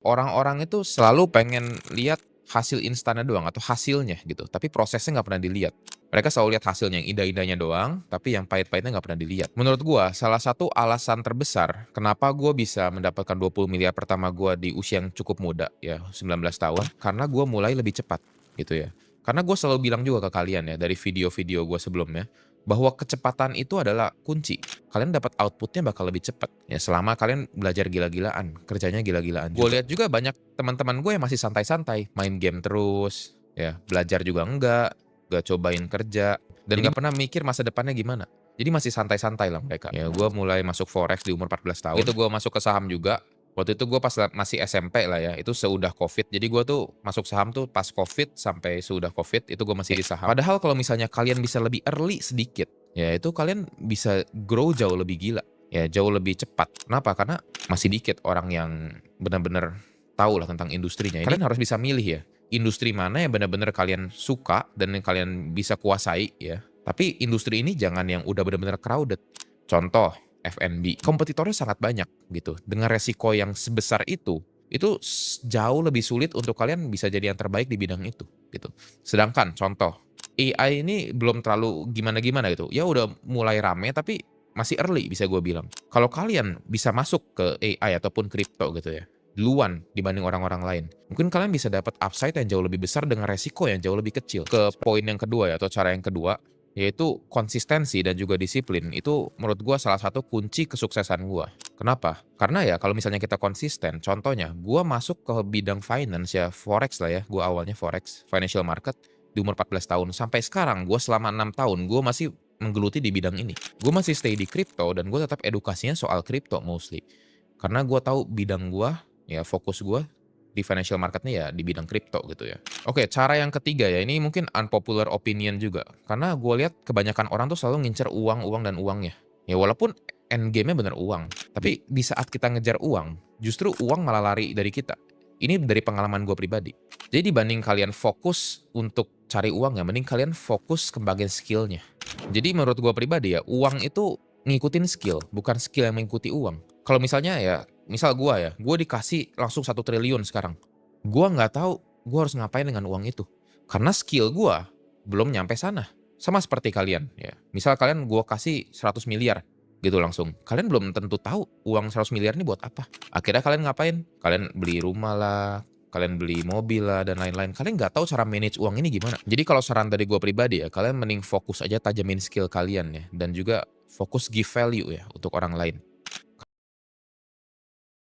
Orang-orang itu selalu pengen lihat hasil instannya doang atau hasilnya gitu, tapi prosesnya nggak pernah dilihat. Mereka selalu lihat hasilnya yang indah-indahnya doang, tapi yang pahit-pahitnya nggak pernah dilihat. Menurut gua, salah satu alasan terbesar kenapa gua bisa mendapatkan 20 miliar pertama gua di usia yang cukup muda ya, 19 tahun, karena gua mulai lebih cepat gitu ya. Karena gua selalu bilang juga ke kalian ya dari video-video gua sebelumnya, bahwa kecepatan itu adalah kunci. Kalian dapat outputnya bakal lebih cepat ya selama kalian belajar gila-gilaan, kerjanya gila-gilaan juga. Gue lihat juga banyak teman-teman gue yang masih santai-santai, main game terus, ya belajar juga enggak, gak cobain kerja, dan nggak pernah mikir masa depannya gimana. Jadi masih santai-santai lah mereka. Ya gue mulai masuk forex di umur 14 tahun. Itu gue masuk ke saham juga. Waktu itu gue pas masih SMP lah ya, itu seudah COVID. Jadi gue tuh masuk saham tuh pas COVID sampai seudah COVID, itu gue masih di saham. Padahal kalau misalnya kalian bisa lebih early sedikit, ya itu kalian bisa grow jauh lebih gila. Ya jauh lebih cepat. Kenapa? Karena masih dikit orang yang benar-benar tahu lah tentang industrinya. Kalian harus bisa milih ya, industri mana yang benar-benar kalian suka dan yang kalian bisa kuasai ya. Tapi industri ini jangan yang udah benar-benar crowded. Contoh, F&B. Kompetitornya sangat banyak gitu. Dengan resiko yang sebesar itu jauh lebih sulit untuk kalian bisa jadi yang terbaik di bidang itu gitu. Sedangkan contoh, AI ini belum terlalu gimana-gimana gitu. Ya udah mulai rame tapi masih early bisa gue bilang. Kalau kalian bisa masuk ke AI ataupun kripto gitu ya, duluan dibanding orang-orang lain, mungkin kalian bisa dapat upside yang jauh lebih besar dengan resiko yang jauh lebih kecil. Ke poin yang kedua ya, atau cara yang kedua, yaitu konsistensi dan juga disiplin. Itu menurut gua salah satu kunci kesuksesan gua. Kenapa? Karena ya kalau misalnya kita konsisten, contohnya gua masuk ke bidang finance ya, forex lah ya, gua awalnya forex, financial market di umur 14 tahun. Sampai sekarang gua selama 6 tahun gua masih menggeluti di bidang ini. Gua masih stay di kripto dan gua tetap edukasinya soal kripto mostly. Karena gua tahu bidang gua, ya fokus gua di financial marketnya ya di bidang kripto gitu ya. Oke, cara yang ketiga ya, ini mungkin unpopular opinion juga. Karena gue lihat kebanyakan orang tuh selalu ngincer uang, uang, dan uangnya. Ya walaupun end game-nya bener uang. Tapi di saat kita ngejar uang, justru uang malah lari dari kita. Ini dari pengalaman gue pribadi. Jadi dibanding kalian fokus untuk cari uang ya, mending kalian fokus kembangin skillnya. Jadi menurut gue pribadi ya, uang itu ngikutin skill, bukan skill yang mengikuti uang. Kalau misalnya ya, misal gue dikasih langsung 1 triliun sekarang. Gue nggak tahu gue harus ngapain dengan uang itu. Karena skill gue belum nyampe sana. Sama seperti kalian ya. Misal kalian gue kasih 100 miliar gitu langsung. Kalian belum tentu tahu uang 100 miliar ini buat apa. Akhirnya kalian ngapain? Kalian beli rumah lah, kalian beli mobil lah, dan lain-lain. Kalian nggak tahu cara manage uang ini gimana. Jadi kalau saran dari gue pribadi ya, kalian mending fokus aja tajamin skill kalian ya. Dan juga fokus give value ya untuk orang lain.